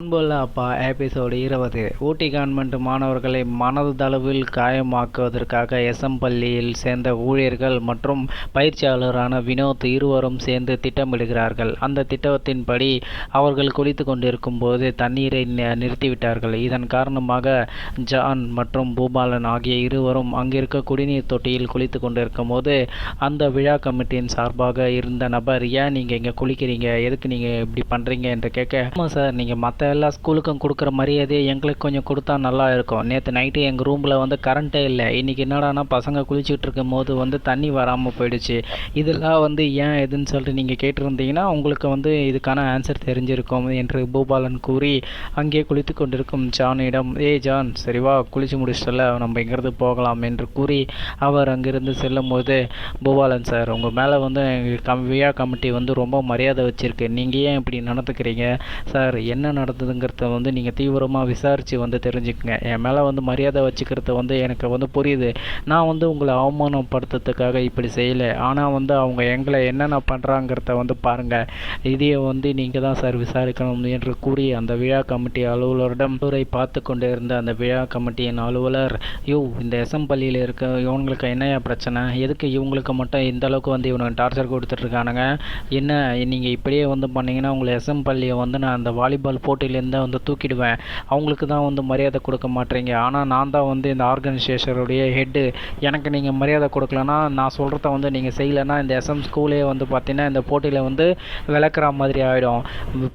அன்புள்ள அப்பா எபிசோடு 20. ஊட்டி கவர்மெண்ட் மாணவர்களை மனதளவில் காயமாக்குவதற்காக பள்ளியில் சேர்ந்த ஊழியர்கள் மற்றும் பயிற்சியாளரான வினோத் இருவரும் சேர்ந்து திட்டமிடுகிறார்கள். அந்த திட்டத்தின்படி அவர்கள் குளித்து கொண்டிருக்கும் போது தண்ணீரை நிறுத்திவிட்டார்கள். இதன் காரணமாக ஜான் மற்றும் பூபாலன் ஆகிய இருவரும் அங்கிருக்க குடிநீர் தொட்டியில் குளித்து கொண்டிருக்கும் போது அந்த விழா கமிட்டியின் சார்பாக இருந்த நபர், ஏன் நீங்கள் இங்கே குளிக்கிறீங்க, எதுக்கு நீங்கள் இப்படி பண்ணுறீங்க என்று கேட்க, ஆமாம் சார், நீங்கள் மற்ற எல்லா ஸ்கூலுக்கும் கொடுக்குற மரியாதையை எங்களுக்கு கொஞ்சம் கொடுத்தா நல்லா இருக்கும். நேற்று நைட்டு எங்கள் ரூமில் கரண்ட்டே இல்லை. இன்றைக்கி என்னடானா பசங்க குளிச்சுட்டு இருக்கும் போது தண்ணி வராமல் போயிடுச்சு. இதெல்லாம் ஏன் எதுன்னு சொல்லிட்டு நீங்கள் கேட்டிருந்தீங்கன்னா உங்களுக்கு இதுக்கான ஆன்சர் தெரிஞ்சிருக்கும் என்று பூபாலன் கூறி அங்கே குளித்து கொண்டிருக்கும் ஜானிடம், ஜான், சரிவா, குளிச்சு முடிச்சிட்டல, நம்ம இங்கிருந்து போகலாம் என்று கூறி அவர் அங்கிருந்து செல்லும் போது, பூபாலன் சார், உங்கள் மேலே விழா கமிட்டி ரொம்ப மரியாதை வச்சுருக்கு. நீங்கள் ஏன் இப்படி நடந்துக்கிறீங்க சார்? என்ன நடந்ததுங்கிறத நீங்கள் தீவிரமாக விசாரித்து தெரிஞ்சுக்கங்க. என் மேலே மரியாதை வச்சுக்கிறது எனக்கு புரியுது. நான் உங்களை அவமானப்படுத்துறதுக்காக இப்படி செய்யலை. ஆனால் அவங்க எங்களை என்னென்ன பண்ணுறாங்கிறத பாருங்கள். இதையே நீங்கள் தான் சார் விசாரிக்கணும் என்று கூறி அந்த விழா கமிட்டி அலுவலரிடம் பார்த்து கொண்டு இருந்த அந்த விழா கமிட்டியின் அலுவலர், இந்த பள்ளியில் இருக்க இவங்களுக்கு என்னையா பிரச்சனை, எதுக்கு இவங்களுக்கு மட்டும் இந்த அளவுக்கு இவனுக்கு டார்ச்சர் கொடுத்துட்ருக்கானுங்க, என்ன நீங்கள் இப்படியே பண்ணிங்கன்னா உங்களை பள்ளியை நான் அந்த வாலிபால் போட்டியிலேருந்து தூக்கிடுவேன். அவங்களுக்கு தான் மரியாதை கொடுக்க மாட்டேறீங்க. ஆனால் நான் தான் இந்த ஆர்கனைசேஷனுடைய ஹெட்டு. எனக்கு நீங்கள் மரியாதை கொடுக்கலன்னா, நான் சொல்கிறத நீங்கள் செய்யலைன்னா இந்த ஸ்கூலே பார்த்தீங்கன்னா இந்த போட்டியில் விளக்குற மாதிரி ஆகிடும்.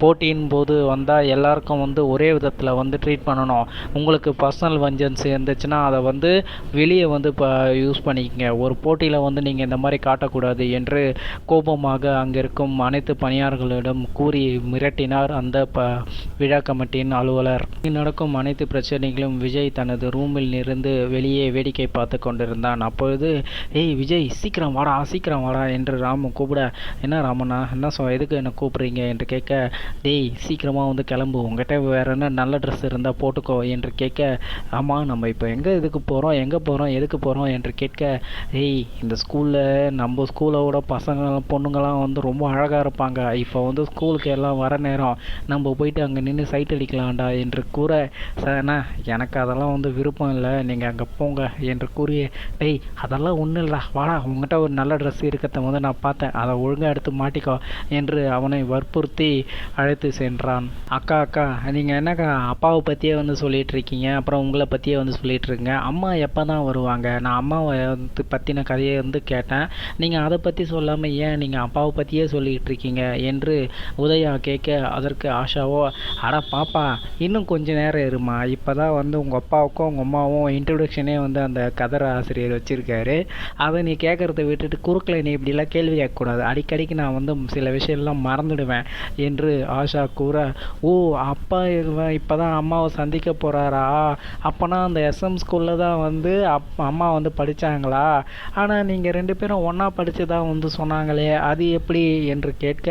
போட்டியின் போது வந்தால் எல்லாருக்கும் ஒரே விதத்தில் ட்ரீட் பண்ணணும். உங்களுக்கு பர்சனல் வெஞ்சன்ஸ் இருந்துச்சுன்னா அதை வெளியே இப்போ யூஸ் பண்ணிக்கங்க. ஒரு போட்டியில் நீங்கள் இந்த மாதிரி காட்டக்கூடாது என்று கோபமாக அங்கே இருக்கும் அனைத்து பணியாளர்களிடம் கூறி மிரட்டினார் அந்த விழா கமிட்டியின் அலுவலர். நடக்கும் அனைத்து பிரச்சனைகளும் விஜய் தனது ரூமில் இருந்து வெளியே வேடிக்கை பார்த்து கொண்டிருந்தான். அப்பொழுது, விஜய், சீக்கிரம் வாடா என்று ராமு கூப்பிட, என்ன ராமண்ணா, என்ன எதுக்கு என்ன கூப்பிட்றீங்க என்று கேட்க, சீக்கிரமாக கிளம்பு, உங்ககிட்ட வேற என்ன நல்ல ட்ரெஸ் இருந்தால் போட்டுக்கோ என்று கேட்க, ஆமாம், நம்ம இப்போ எதுக்கு போகிறோம் எதுக்கு போகிறோம் என்று கேட்க, இந்த ஸ்கூலில் நம்ம ஸ்கூலோட பசங்க பொண்ணுங்களாம் ரொம்ப அழகாக இருப்பாங்க. இப்போ ஸ்கூலுக்கு எல்லாம் வர நேரம், நம்ம போயிட்டு அங்கே நின்று சைட் அடிக்கலாம்டா என்று கூற, சார்ண்ணா, எனக்கு அதெல்லாம் விருப்பம் இல்லை, நீங்கள் அங்கே போங்க என்று கூறி, அதெல்லாம் ஒன்றும் இல்லைடா, வாடா, உங்கள்கிட்ட ஒரு நல்ல ட்ரெஸ் இருக்கிறத நான் பார்த்தேன், அதை ஒழுங்காக எடுத்து மாட்டிக்கோ என்று அவனை வற்புறுத்தி அழைத்து சென்றான். அக்கா, நீங்கள் என்னக்கா அப்பாவை பற்றியே சொல்லிகிட்டு இருக்கீங்க, அப்புறம் உங்களை பற்றியே சொல்லிகிட்டு இருக்கீங்க. அம்மா எப்போ தான் வருவாங்க? நான் அம்மாவை பற்றின கதையை கேட்டேன். நீங்கள் அதை பற்றி சொல்லாமல் ஏன் நீங்கள் அப்பாவை பற்றியே சொல்லிகிட்டு இருக்கீங்க என்று உதயா கேட்க, அதற்கு ஆஷாவோ, அட பாப்பா, இன்னும் கொஞ்சம் நேரம் இருமா, இப்போ தான் உங்கள் அப்பாவுக்கும் உங்கள் அம்மாவும் இன்ட்ரொடக்ஷனே அந்த கதற ஆசிரியர் வச்சுருக்காரு. அதை நீ கேட்குறத விட்டுட்டு குறுக்கில் நீ இப்படிலாம் கேள்வி கேட்கக்கூடாது. அடிக்கடிக்கு நான் சில விஷயம்லாம் மறந்துடுவேன் என்று ஆஷா கூற, அப்பா இப்போ தான் அம்மாவை சந்திக்க போகிறாரா? அப்போனா அந்த ஸ்கூலில் தான் அம்மா படித்தாங்களா? ஆனால் நீங்கள் ரெண்டு பேரும் ஒன்றா படித்து தான் சொன்னாங்களே, அது எப்படி என்று கேட்க,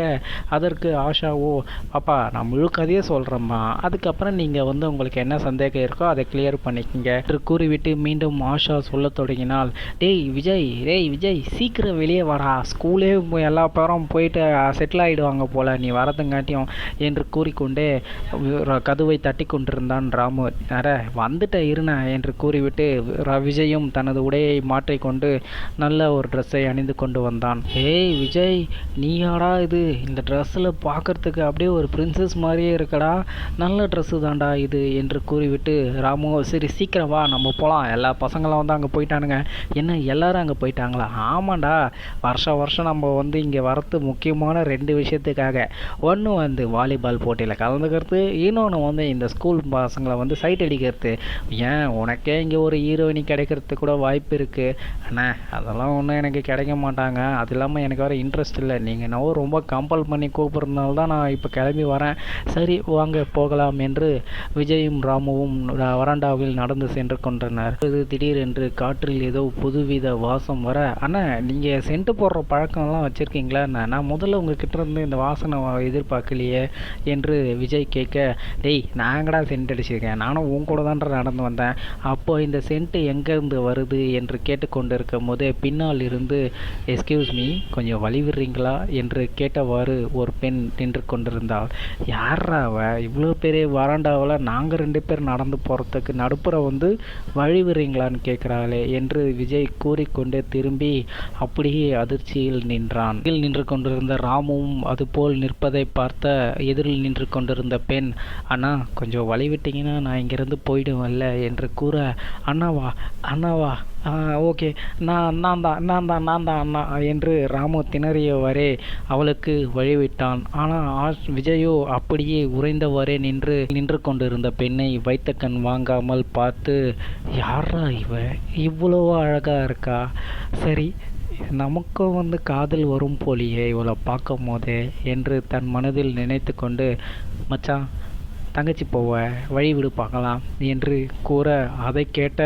அதற்கு ஆஷாவோ, பாப்பா, நான் முழு கதையே சொல்கிறேம்மா, அதுக்கப்புறம் நீங்கள் உங்களுக்கு என்ன சந்தேகம் இருக்கோ அதை கிளியர் பண்ணிக்கங்க என்று கூறிவிட்டு மீண்டும் ஆஷா சொல்ல தொடங்கினாள். விஜய், சீக்கிரம் வெளியே வாடா, ஸ்கூலே எல்லா பேரும் போயிட்டு செட்டில் ஆகிடுவாங்க போல், நீ வரதுங்காட்டியும் என்று கூறிக்கொண்டே கதவை தட்டி கொண்டிருந்தான் ராமு. வந்துட்ட இருண்ணா என்று கூறிவிட்டு விஜயும் தனது உடையை மாற்றிக்கொண்டு நல்ல ஒரு ட்ரெஸ்ஸை அணிந்து கொண்டு வந்தான். விஜய், நீயாடா இது? இந்த ட்ரெஸ்ஸில் பார்க்கறதுக்கு அப்படியே ஒரு பிரின்சஸ் மாதிரியே இருக்கடா, நல்ல ட்ரெஸ்ஸு தான்டா இது என்று கூறிவிட்டு ராமு, சரி சீக்கிரம் வா, நம்ம போகலாம், எல்லா பசங்களும் அங்கே போயிட்டானுங்க. என்ன, எல்லாரும் அங்கே போயிட்டாங்களா? ஆமாண்டா, வருஷம் நம்ம இங்கே வரது முக்கியமான 2 விஷயத்துக்காக. ஒன்று வாலிபால் போட்டியில் கலந்துக்கிறது, இன்னொன்று இந்த ஸ்கூல் பசங்களை சைட் அடிக்கிறது. ஏன், உனக்கே இங்கே ஒரு ஹீரோயினி கிடைக்கிறதுக்கு கூட வாய்ப்பு இருக்குது. அண்ணா, அதெல்லாம் ஒன்றும் எனக்கு கிடைக்க மாட்டாங்க. அது இல்லாமல் எனக்கு வேறு இன்ட்ரெஸ்ட் இல்லை. நீங்கள் என்னவோ ரொம்ப கம்பல் பண்ணி கூப்பிட்றதுனால தான் நான் இப்போ கிளம்பி வரேன். சரி வாங்க போகலாம் என்று விஜயும் ராமுவும் வராண்டாவில் நடந்து சென்று கொண்டனர். திடீரென்று காற்றில் ஏதோ புதுவித வாசம் வர, அண்ணா, நீங்கள் சென்ட்டு போடுற பழக்கம்லாம் வச்சுருக்கீங்களா? நான் முதல்ல உங்ககிட்ட இருந்து இந்த வாசனை எதிர்பார்க்கலையே என்று விஜய் கேட்க, நாங்கடா சென்ட் அடிச்சிருக்கேன், நானும் உன் கூட தான் நடந்து வந்தேன். அப்போ இந்த சென்ட்டு எங்கேருந்து வருது என்று கேட்டுக்கொண்டிருக்கும் போதே பின்னால் இருந்து, எஸ்கியூஸ் மீ, கொஞ்சம் வழி விடுறீங்களா என்று கேட்டவாறு ஒரு பெண் நின்று கொண்டிருந்தாள். யாரா அவ? இவ்வளோ பெரிய வராண்டாவில் நாங்கள் 2 பேர் நடந்து போகிறதுக்கு நடுப்புற வந்து வழி விடுறீங்களான்னு கேட்குறாளே என்று விஜய் கூறிக்கொண்டே திரும்பி அப்படியே அதிர்ச்சியில் நின்றான். நின்று கொண்டிருந்த ராமுவும் அதுபோல் நிற்பதை பார்த்த எதிரில் நின்று கொண்டிருந்த பெண், அண்ணா கொஞ்சம் வழி விட்டீங்கன்னா நான் இங்கேருந்து போயிடுவேன்ல என்று கூற, அண்ணாவா ஓகே நான் தான் அண்ணா என்று ராமு திணறியவரே அவளுக்கு வழிவிட்டான். ஆனால் விஜயோ அப்படியே உறைந்தவரே நின்று கொண்டிருந்த பெண்ணை வைத்த கண் வாங்காமல் பார்த்து, யாரா இவ்வளோ அழகா இருக்கா, சரி நமக்கும் வந்து காதல் வரும் போலியே இவளை பார்க்கும் போதே என்று தன் மனதில் நினைத்து கொண்டு, மச்சான் தங்கச்சி போவ வழி விடு பார்க்கலாம் என்று கூற அதை கேட்ட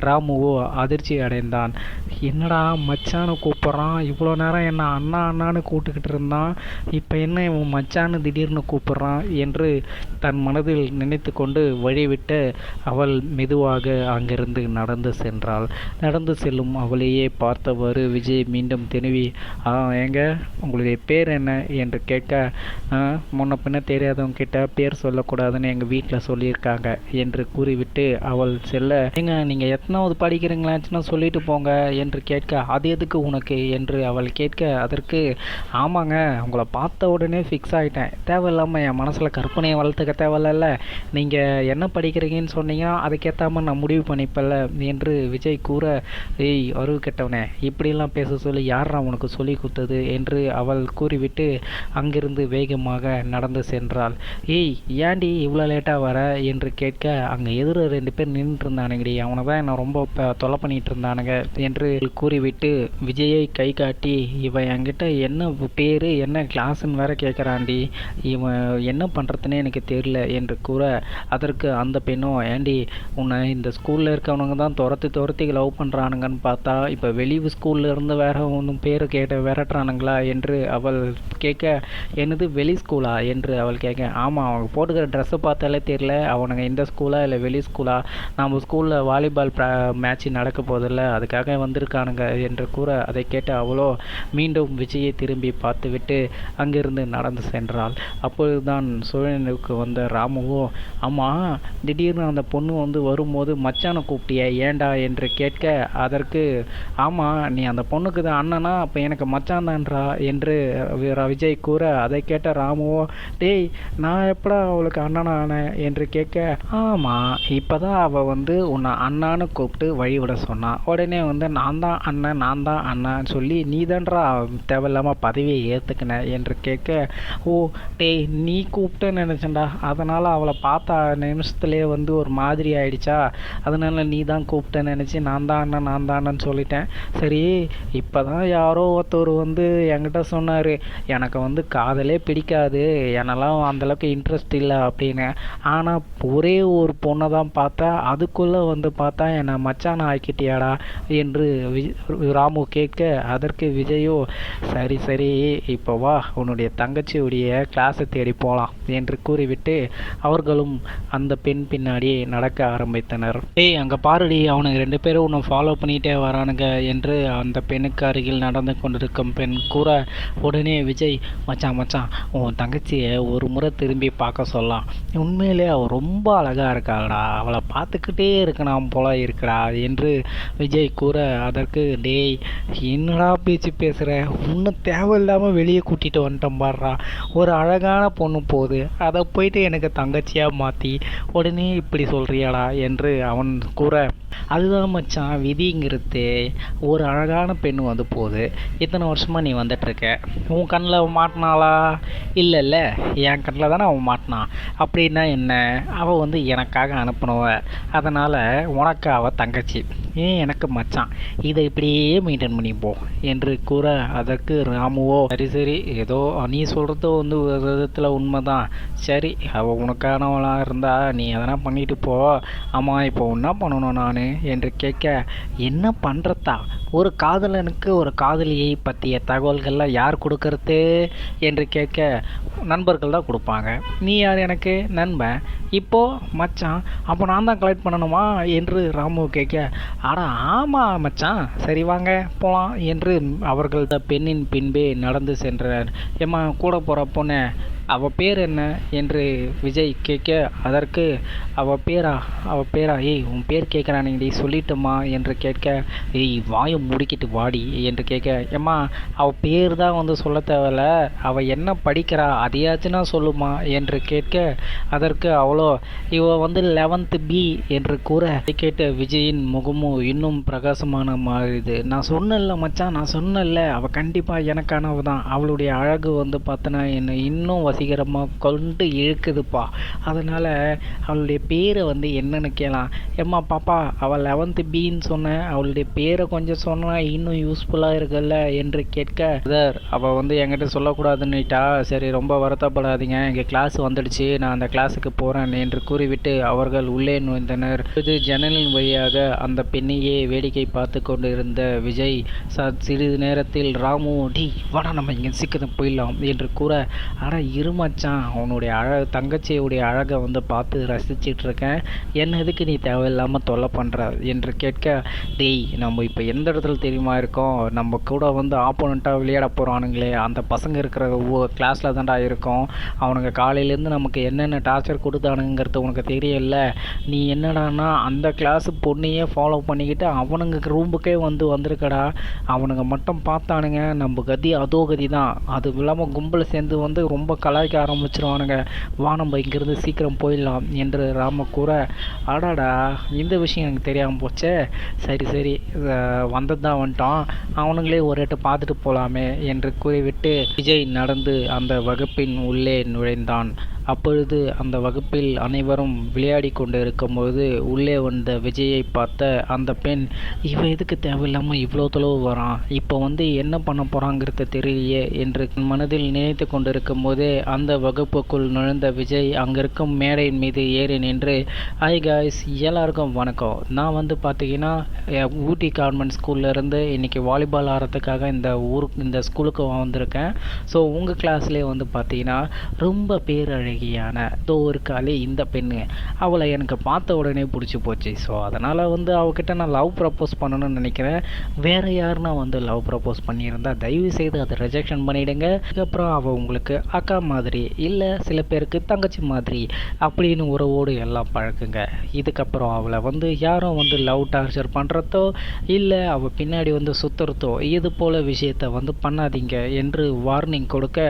ராமுவோ அதிர்ச்சி அடைந்தான். என்னடா மச்சான்னு கூப்பிட்றான், இவ்வளோ நேரம் என்ன அண்ணான்னு கூப்பிட்டுக்கிட்டு இருந்தான், இப்போ என்ன இவன் மச்சான்னு திடீர்னு கூப்பிட்றான் என்று தன் மனதில் நினைத்து கொண்டு வழிவிட்டு அவள் மெதுவாக அங்கிருந்து நடந்து சென்றாள். நடந்து செல்லும் அவளையே பார்த்தவாறு விஜய் மீண்டும் திரும்பி, ஏங்க உங்களுடைய பேர் என்ன என்று கேட்க, முன்ன பின்ன தெரியாதவங்க கிட்ட பேர் சொல்லக்கூடாது எங்கள் வீட்டில் சொல்லியிருக்காங்க என்று கூறிவிட்டு அவள் செல்ல, ஏங்க நீங்கள் எத்தனாவது படிக்கிறீங்களாச்சுன்னா சொல்லிட்டு போங்க என்று கேட்க, அது எதுக்கு உனக்கு என்று அவள் கேட்க, அதற்கு ஆமாங்க உங்களை பார்த்த உடனே ஃபிக்ஸ் ஆகிட்டேன், தேவையில்லாமல் என் மனசில் கற்பனையை வளர்த்துக்க தேவையில்ல, நீங்கள் என்ன படிக்கிறீங்கன்னு சொன்னீங்கன்னா அதுக்கேற்றாமல் நான் முடிவு பண்ணிப்பல என்று விஜய் கூற, ஏய் அறிவு கெட்டவனே இப்படிலாம் பேச சொல்லி யாரா உனக்கு சொல்லி கொடுத்தது என்று அவள் கூறிவிட்டு அங்கிருந்து வேகமாக நடந்து சென்றாள். ஏய் ஏண்டி இவ்வளோ லேட்டாக வர என்று கேட்க, அங்கே எதிர 2 பேர் நின்றுட்டு இருந்தானுங்கடி, அவனை தான் என்னை ரொம்ப தொலை பண்ணிகிட்டு இருந்தானுங்க என்று கூறிவிட்டு விஜயை கை காட்டி, இவன் என்கிட்ட என்ன பேர் என்ன கிளாஸுன்னு வேற கேட்குறான்டி, இவன் என்ன பண்ணுறதுனே எனக்கு தெரியல என்று கூற, அதற்கு அந்த பெண்ணும், ஏண்டி உன்னை இந்த ஸ்கூலில் இருக்கவனுங்க தான் துரத்தி லவ் பண்ணுறானுங்கன்னு பார்த்தா இப்போ வெளியூர் ஸ்கூலில் இருந்து வேற ஒன்றும் பேர் கேட்ட விரட்டுறானுங்களா என்று அவள் கேட்க, என்னது வெளி ஸ்கூலா என்று அவள் கேட்க, ஆமாம் அவங்க போட்டுக்கிற ட்ரெஸ்ஸை பார்த்தாலே தெரியல அவனுங்க இந்த ஸ்கூலா இல்லை வெளி ஸ்கூலா, நம்ம ஸ்கூலில் வாலிபால் மேட்ச் நடக்க போதில்லை அதுக்காக வந்திருக்கானுங்க என்று கூற, அதை கேட்டு அவளோ மீண்டும் விஜயை திரும்பி பார்த்துவிட்டு அங்கிருந்து நடந்து சென்றாள். அப்பொழுதுதான் சூழனுக்கு வந்த ராமுவோ, ஆமாம் திடீர்னு அந்த பொண்ணு வந்து வரும்போது மச்சானை கூப்பிட்டிய ஏண்டா என்று கேட்க, அதற்கு ஆமாம் நீ அந்த பொண்ணுக்கு தான் அண்ணனா அப்போ எனக்கு மச்சான் தான்றா என்று விஜய் கூற, அதை கேட்ட ராமுவோ, டேய் நான் எப்படா அவளுக்கு அண்ணனான என்று கேட்க, ஆமாம் இப்போ தான் அவள் வந்து உன்னை அண்ணான்னு கூப்பிட்டு வழிவிட சொன்னான், உடனே வந்து நான் தான் அண்ணன் சொல்லி நீ தான்றா தேவையில்லாமல் பதவியை ஏற்றுக்கின என்று கேட்க, ஓ டேய் நீ கூப்பிட்டேன்னு நினச்சேன்டா, அதனால் அவளை பார்த்த நிமிஷத்துலேயே வந்து ஒரு மாதிரி ஆயிடுச்சா, அதனால நீ தான் கூப்பிட்டேன்னு நினச்சி நான் தான் அண்ணன் சொல்லிட்டேன். சரி இப்போ தான் யாரோ ஒருத்தர் வந்து என்கிட்ட சொன்னார், எனக்கு வந்து காதலே பிடிக்காது, என்னெல்லாம் அந்தளவுக்கு இன்ட்ரெஸ்ட் இல்லை அப்படின்னு, ஆனால் ஒரே ஒரு பொண்ணை தான் பார்த்தா அதுக்குள்ளே வந்து பார்த்தா என்னை மச்சான ஆக்கிட்டியாடா என்று ராமு கேட்க, அதற்கு விஜயோ, சரி இப்போ வா உன்னுடைய தங்கச்சியுடைய கிளாஸை தேடி போகலாம் என்று கூறிவிட்டு அவர்களும் அந்த பெண் பின்னாடி நடக்க ஆரம்பித்தனர். ஏய் அங்கே பாருடி அவனுக்கு 2 பேரும் உன்னை ஃபாலோ பண்ணிகிட்டே வரானுங்க என்று அந்த பெண்ணுக்கு அருகில் நடந்து கொண்டிருக்கும் பெண் கூற, உடனே விஜய், மச்சான் உன் தங்கச்சியை ஒரு முறை திரும்பி பார்க்க சொல்லலாம், உண்மையிலே அவள் ரொம்ப அழகாக இருக்காளடா, அவளை பார்த்துக்கிட்டே இருக்கணும் போல இருக்கடா என்று விஜய் கூற, அதற்கு டேய் என்னடா பேச்சு பேசுகிற, இன்னும் தேவையில்லாமல் வெளியே கூட்டிகிட்டு வந்துட்டோம் பாடுறா, ஒரு அழகான பொண்ணு போகுது அதை போயிட்டு எனக்கு தங்கச்சியாக மாற்றி உடனே இப்படி சொல்கிறியாடா என்று அவன் கூற, அதுதான் மச்சான் விதிங்கிறது, ஒரு அழகான பெண் வந்து போகுது, இத்தனை வருஷமாக நீ வந்துட்டுருக்க, உன் கண்ணில் மாட்டினாளா, இல்லைல்ல என் கண்ணில் தானே அவன் மாட்டினான், அப்படின்னா என்ன, அவள் வந்து எனக்காக அனுப்பினவ, அதனால் உனக்கு அவள் தங்கச்சி, ஏன் எனக்கு மச்சான், இதை இப்படியே மெயின்டைன் பண்ணி போ என்று கூற, அதற்கு ராமுவோ, சரி ஏதோ நீ சொல்கிறது வந்து ஒரு விதத்தில் உண்மை தான், சரி அவள் உனக்கானவளாக இருந்தால் நீ அதெல்லாம் பண்ணிட்டு போ, ஆமாம் இப்போ என்ன பண்ணணும் நான் என்று கேட்க, என்ன பண்ணுறதா, ஒரு காதலனுக்கு ஒரு காதலியை பற்றிய தகவல்கள்லாம் யார் கொடுக்கறது என்று கேட்க, நண்பர்கள் தான் கொடுப்பாங்க, நீ யார் எனக்கு நண்பன், இப்போது மச்சான் அப்போ நான் தான் கலெக்ட் பண்ணணுமா என்று ராமு கேட்க, அட ஆமாம் மச்சான் சரி வாங்க போகலாம் என்று அவர்கள் பெண்ணின் பின்பே நடந்து சென்றனர். ஏம்மா கூட போகிற பொண்ணு அவள் பேர் என்ன என்று விஜய் கேட்க, அதற்கு அவள் பேரா ஏய் உன் பேர் கேட்குறானுங்கடி சொல்லிட்டோமா என்று கேட்க, ஏய் வாயை முடிக்கிட்டு வாடி என்று கேட்க, ஏம்மா அவள் பேர் தான் வந்து சொல்ல தேவையில்ல, அவள் என்ன படிக்கிறா அதையாச்சுன்னா சொல்லுமா என்று கேட்க, அதற்கு அவளோ இவ வந்து 11th B என்று கூற, கேட்ட விஜயின் முகமும் இன்னும் பிரகாசமான மாறிது. நான் சொன்னல மச்சான், நான் சொன்னல அவள் கண்டிப்பாக எனக்கானவ தான். அவளுடைய அழகு வந்து பார்த்தனா என்னை இன்னும் வசீகரமாக கொண்டு இழுக்குதுப்பா. அதனால் அவளுடைய பேரை வந்து என்னன்னு கேளாம். ஏம்மா பாப்பா அவள் 11th Bன்னு சொன்னேன், அவளுடைய பேரை கொஞ்சம் சொன்னால் இன்னும் யூஸ்ஃபுல்லாக இருக்குல்ல என்று கேட்க, சார் அவள் வந்து என்கிட்ட சொல்லக்கூடாதுன்னுட்டா. சரி ரொம்ப வருத்தப்படாதீங்க, எங்கள் கிளாஸ் வந்துடுச்சு, நான் அந்த கிளாஸுக்கு போகிறேன் என்று கூறிவிட்டு அவர்கள் உள்ளே நுழைந்தனர். இது ஜன்னலின் வழியாக அந்த பெண்ணையே வேடிக்கை பார்த்து கொண்டிருந்த விஜய் சிறிது நேரத்தில் ராமு டி வாடா நம்ம இங்கே சீக்கிரம் போயிடலாம் என்று கூற, ஆனால் இருமச்சான் அவனுடைய தங்கச்சியுடைய அழகை வந்து பார்த்து ரசிச்சிட்டு இருக்கேன், என்ன எதுக்கு நீ தேவையில்லாமல் தொல்லை பண்ணுற என்று கேட்க, டேய் நம்ம இப்போ எந்த இடத்துல தெரியுமா இருக்கோம், நம்ம கூட வந்து ஆப்போனண்ட்டாக விளையாட போகிறானுங்களே அந்த பசங்க இருக்கிற கிளாஸில் தான்டா இருக்கோம். அவனுங்க காலையிலேருந்து நமக்கு என்னென்ன டார்ச்சர் கொடுத்தானுங்கிறது உனக்கு தெரியல. நீ என்னடானா அந்த கிளாஸ் பொண்ணையே ஃபாலோ பண்ணிக்கிட்டு அவனுங்க ரூமுக்கே வந்திருக்கடா. அவனுங்க மட்டும் பார்த்தானுங்க நம்ம கதி அதோ கதி தான். அது இல்லாமல் கும்பலை சேர்ந்து வந்து ரொம்ப கலாய்க்க ஆரம்பிச்சிருவானுங்க. வா நம்ம இங்கேருந்து சீக்கிரம் போயிடலாம் என்று ராம கூற, ஆடாடா இந்த விஷயம் எனக்கு தெரியாமல் போச்சே, சரி வந்தது தான் வந்துட்டான், அவனுங்களே ஒரு எட்டு பார்த்துட்டு போகலாமே என்று கூறிவிட்டு விஜய் நடந்து அந்த வகுப்பின் உள்ளே நுழைந்தான். அப்பொழுது அந்த வகுப்பில் அனைவரும் விளையாடி கொண்டு இருக்கும்போது உள்ளே வந்த விஜயை பார்த்த அந்த பெண், இவன் எதுக்கு தேவையில்லாமல் இவ்வளோ தொலைவு வரான், இப்போ வந்து என்ன பண்ண போகிறாங்கிறது தெரியலையே என்று மனதில் நினைத்து கொண்டிருக்கும் போதே அந்த வகுப்புக்குள் நுழைந்த விஜய் அங்கிருக்கும் மேடையின் மீது ஏறி நின்று, ஹாய் காய்ஸ் எல்லாருக்கும் வணக்கம், நான் வந்து பார்த்தீங்கன்னா ஊட்டி கான்வென்ட் ஸ்கூல்லேருந்து இன்றைக்கி வாலிபால் ஆடுறதுக்காக இந்த ஸ்கூலுக்கு வந்திருக்கேன். ஸோ உங்கள் கிளாஸ்லேயே வந்து பார்த்தீங்கன்னா ரொம்ப பேரழகியான இருக்காளே இந்த பெண்ணு, அவளை எனக்கு பார்த்த உடனே பிடிச்சி போச்சு. ஸோ அதனால் வந்து அவகிட்ட நான் லவ் ப்ரப்போஸ் பண்ணணும்னு நினைக்கிறேன். வேறு யாருன்னா வந்து லவ் ப்ரப்போஸ் பண்ணியிருந்தா தயவு செய்து அதை ரிஜெக்ஷன் பண்ணிவிடுங்க. அதுக்கப்புறம் அவள் உங்களுக்கு அக்கா மாதிரி இல்லை சில பேருக்கு தங்கச்சி மாதிரி அப்படின்னு உறவோடு எல்லாம் பழக்குங்க. இதுக்கப்புறம் அவளை வந்து யாரும் வந்து லவ் டார்ச்சர் பண்ணுறதோ இல்லை அவள் பின்னாடி வந்து சுற்றுறதோ இது போல் விஷயத்தை வந்து பண்ணாதீங்க என்று வார்னிங் கொடுக்க,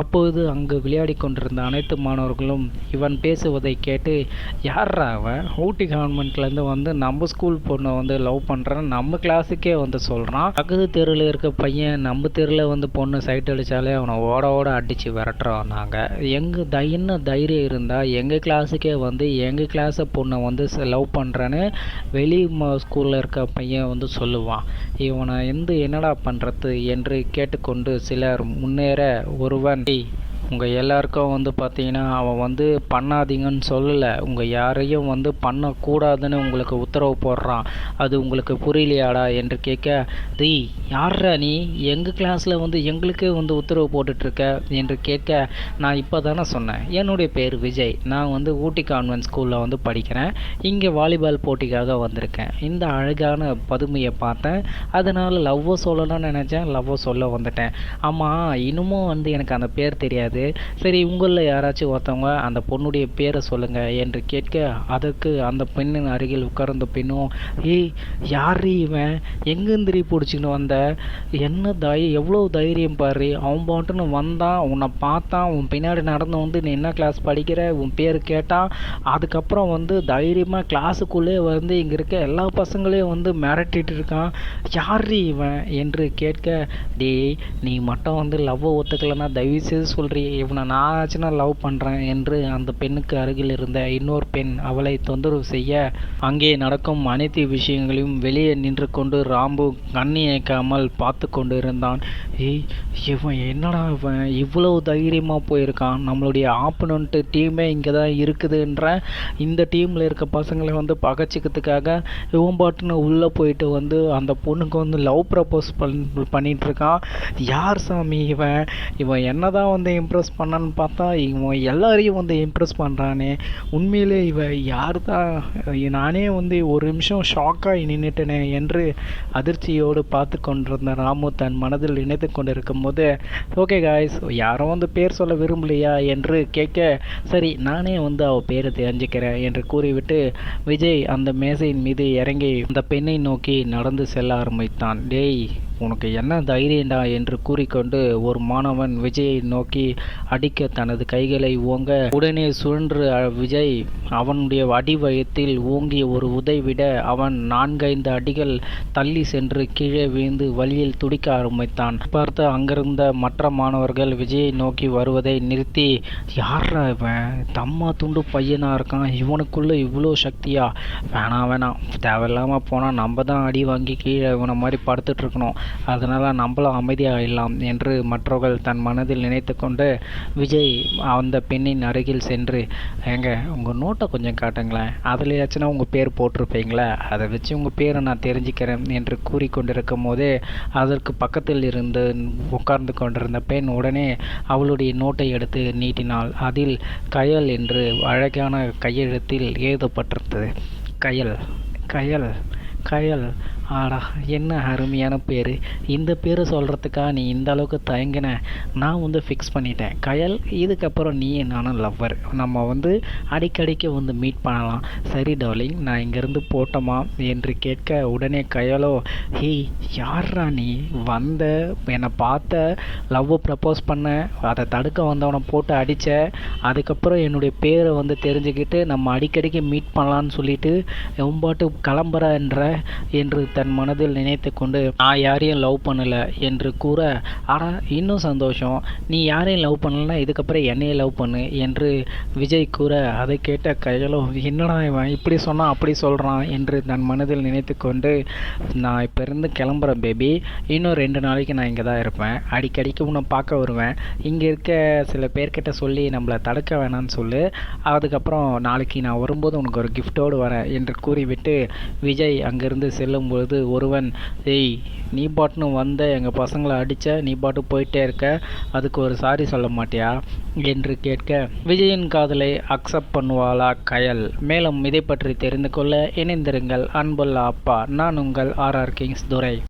அப்போது அங்கு விளையாடி கொண்டிருந்த அனைத்து மாணவர்களும் இவன் பேசுவதை கேட்டு, யாரா அவன் ஊட்டி கவர்மெண்ட்லேருந்து வந்து நம்ம ஸ்கூல் பொண்ணை வந்து லவ் பண்ணுறான்னு நம்ம கிளாஸுக்கே வந்து சொல்கிறான், பக்கத்து தெருவில் இருக்க பையன் நம்ம தெருவில் வந்து பொண்ணு சைட் அடித்தாலே அவனை ஓட அடித்து விரட்டுறோம். நாங்கள் என்ன தைரியம் இருந்தால் எங்கள் கிளாஸுக்கே வந்து எங்கள் கிளாஸை பொண்ணை வந்து லவ் பண்ணுறேன்னு வெளி ஸ்கூலில் இருக்க பையன் வந்து சொல்லுவான். இவனை என்னடா பண்ணுறது என்று கேட்டுக்கொண்டு சிலர் முன்னேற ஒருவன், உங்கள் எல்லாருக்கும் வந்து பார்த்தீங்கன்னா அவன் வந்து பண்ணாதீங்கன்னு சொல்லலை, உங்கள் யாரையும் வந்து பண்ணக்கூடாதுன்னு உங்களுக்கு உத்தரவு போடுறான், அது உங்களுக்கு புரியலையாடா என்று கேட்க, யார்ரா நீ எங்கள் கிளாஸில் வந்து எங்களுக்கே வந்து உத்தரவு போட்டுட்ருக்க என்று கேட்க, நான் இப்போ தானே சொன்னேன் என்னுடைய பேர் விஜய், நான் வந்து ஊட்டி கான்வென்ட் ஸ்கூலில் வந்து படிக்கிறேன், இங்கே வாலிபால் போட்டிக்காக வந்திருக்கேன், இந்த அழகான பதுமையை பார்த்தேன், அதனால் லவ்வை சொல்லணும்னு நினச்சேன், லவ்வை சொல்ல வந்துட்டேன். ஆமாம் இன்னமும் வந்து எனக்கு அந்த பேர் தெரியாது, சரி உங்களில் யாராச்சும் ஒருத்தவங்க அந்த பொண்ணுடைய பேரை சொல்லுங்கள் என்று கேட்க, அதற்கு அந்த பெண்ணின் அருகில் உட்கார்ந்த பெண்ணும், யாரு இவன் எங்கேந்திரி பிடிச்சின்னு வந்த, என்ன எவ்வளோ தைரியம் பாரு, அவன் பாட்டுன்னு வந்தான், உன்னை பார்த்தான், உன் பின்னாடி நடந்து வந்து நீ என்ன கிளாஸ் படிக்கிற உன் பேர் கேட்டான், அதுக்கப்புறம் வந்து தைரியமாக கிளாஸுக்குள்ளே வந்து இங்கே இருக்க எல்லா பசங்களையும் வந்து மிரட்டிட்டு இருக்கான், யாரு இவன் என்று கேட்க, நீ மட்டும் வந்து லவ்வை ஒத்துக்கலைன்னா தயவு செய்து சொல்கிறீ, இவனை நான் ஆச்சுன்னா லவ் பண்ணுறேன் என்று அந்த பெண்ணுக்கு அருகில் இருந்த இன்னொரு பெண் அவளை தொந்தரவு செய்ய, அங்கே நடக்கும் அனைத்து விஷயங்களையும் வெளியே நின்று கொண்டு ராம்பு கண்ணி இயக்காமல் பார்த்து கொண்டு இருந்தான். இவன் என்னடா இவன் இவ்வளவு தைரியமாக போயிருக்கான், நம்மளுடைய ஆப்போனன்ட் டீமே இங்கே தான் இருக்குதுன்ற இந்த டீமில் இருக்க பசங்களை வந்து பகச்சிக்கிறதுக்காக இவன் பாட்டுன்னு உள்ளே போயிட்டு வந்து அந்த பொண்ணுக்கு வந்து லவ் ப்ரப்போஸ் பண்ணிகிட்ருக்கான். யார் சாமி இவன் என்னதான் வந்து இம்ப்ரெஸ் பண்ணான்னு பார்த்தா இவன் எல்லாரையும் வந்து இம்ப்ரெஸ் பண்ணுறானே, உண்மையிலே யார் தான், நானே வந்து ஒரு நிமிஷம் ஷாக்காகி நின்றுட்டேனே என்று அதிர்ச்சியோடு பார்த்து கொண்டிருந்த ராமு தன் மனதில் நினைத்து கொண்டிருக்கும் போது, ஓகே காய்ஸ், யாரும் வந்து பேர் சொல்ல விரும்பலையா என்று கேட்க, சரி நானே வந்து அவள் பேரை தெரிஞ்சுக்கிறேன் என்று கூறிவிட்டு விஜய் அந்த மேசையின் மீது இறங்கி அந்த பெண்ணை நோக்கி நடந்து செல்ல ஆரம்பித்தான். டேய், உனக்கு என்ன தைரியண்டா என்று கூறிக்கொண்டு ஒரு மாணவன் விஜயை நோக்கி அடிக்க தனது கைகளை ஓங்க, உடனே சுழன்று விஜய் அவனுடைய அடி வயத்தில் ஓங்கிய ஒரு உதைவிட அவன் 4-5 அடிகள் தள்ளி சென்று கீழே விழுந்து வலியில் துடிக்க ஆரம்பித்தான். பார்த்து அங்கிருந்த மற்ற மாணவர்கள் விஜயை நோக்கி வருவதை நிறுத்தி, யாரா இவன், தம்மா துண்டு பையனா இருக்கான், இவனுக்குள்ள இவ்வளோ சக்தியா, வேணாம் தேவையில்லாமல் போனால் நம்ம தான் அடி வாங்கி கீழே இவனை மாதிரி படுத்துட்டு இருக்கணும், அதனால் நம்மளும் அமைதியாகிடலாம் என்று மற்றவர்கள் தன் மனதில் நினைத்து கொண்டு விஜய் அந்த பெண்ணின் அருகில் சென்று, ஏங்க உங்கள் நோட்டை கொஞ்சம் காட்டுங்களேன், அதுலையாச்சுன்னா உங்கள் பேர் போட்டிருப்பீங்களே, அதை வச்சு உங்கள் பேரை நான் தெரிஞ்சுக்கிறேன் என்று கூறிக்கொண்டிருக்கும் போதே அதற்கு பக்கத்தில் இருந்து உட்கார்ந்து கொண்டிருந்த பெண் உடனே அவளுடைய நோட்டை எடுத்து நீட்டினாள். அதில் கயல் என்று அழகான கையெழுத்தில் எழுதப்பட்டிருந்தது. கயல் கயல் கயல். ஆடா, என்ன அருமையான பேர். இந்த பேர் சொல்கிறதுக்காக நீ இந்த அளவுக்கு தயங்கின, நான் வந்து ஃபிக்ஸ் பண்ணிட்டேன் கயல், இதுக்கப்புறம் நீ நானும் லவ்வர், நம்ம வந்து அடிக்கடிக்கு வந்து மீட் பண்ணலாம். சரி டார்லிங், நான் இங்கேருந்து போட்டோமா என்று கேட்க, உடனே கயலோ, ஹேய் யார்ரா நீ, வந்த என்னை பார்த்த, லவ் ப்ரப்போஸ் பண்ண, அதை தடுக்க வந்தவனை போட்டு அடித்த, அதுக்கப்புறம் என்னுடைய பேரை வந்து தெரிஞ்சுக்கிட்டு நம்ம அடிக்கடிக்கு மீட் பண்ணலான்னு சொல்லிட்டு எம்பாட்டு கிளம்புறன்ற என்று தன் மனதில் நினைத்து கொண்டு, நான் யாரையும் லவ் பண்ணலை என்று கூற, ஆனால் இன்னும் சந்தோஷம், நீ யாரையும் லவ் பண்ணலன்னா இதுக்கப்புறம் என்னையே லவ் பண்ணு என்று விஜய் கூற, அதை கேட்ட கையலோ, என்னடா இவன் இப்படி சொன்னால் அப்படி சொல்கிறான் என்று தன் மனதில் நினைத்து கொண்டு, நான் இப்போ இருந்து கிளம்புறேன் பேபி, இன்னும் 2 நாளைக்கு நான் இங்கே தான் இருப்பேன், அடிக்கடிக்கு உன்னை பார்க்க வருவேன், இங்கே இருக்க சில பேர்கிட்ட சொல்லி நம்மளை தடுக்க வேணான்னு சொல்லு, அதுக்கப்புறம் நாளைக்கு நான் வரும்போது உனக்கு ஒரு கிஃப்டோடு வரேன் என்று கூறிவிட்டு விஜய் அங்கிருந்து செல்லும்போது ஒருவன், ஏய் நீ பாட்டுன்னு வந்த எங்கள் பசங்களை அடித்த, நீ பாட்டு போயிட்டே இருக்க, அதுக்கு ஒரு சாரி சொல்ல மாட்டியா என்று கேட்க, விஜயின் காதலை அக்செப்ட் பண்ணுவாளா கயல்? மேலும் இதை பற்றி தெரிந்து கொள்ள இணைந்திருங்கள். அன்புள்ள அப்பா, நான் உங்கள் RR கிங்ஸ் துரை.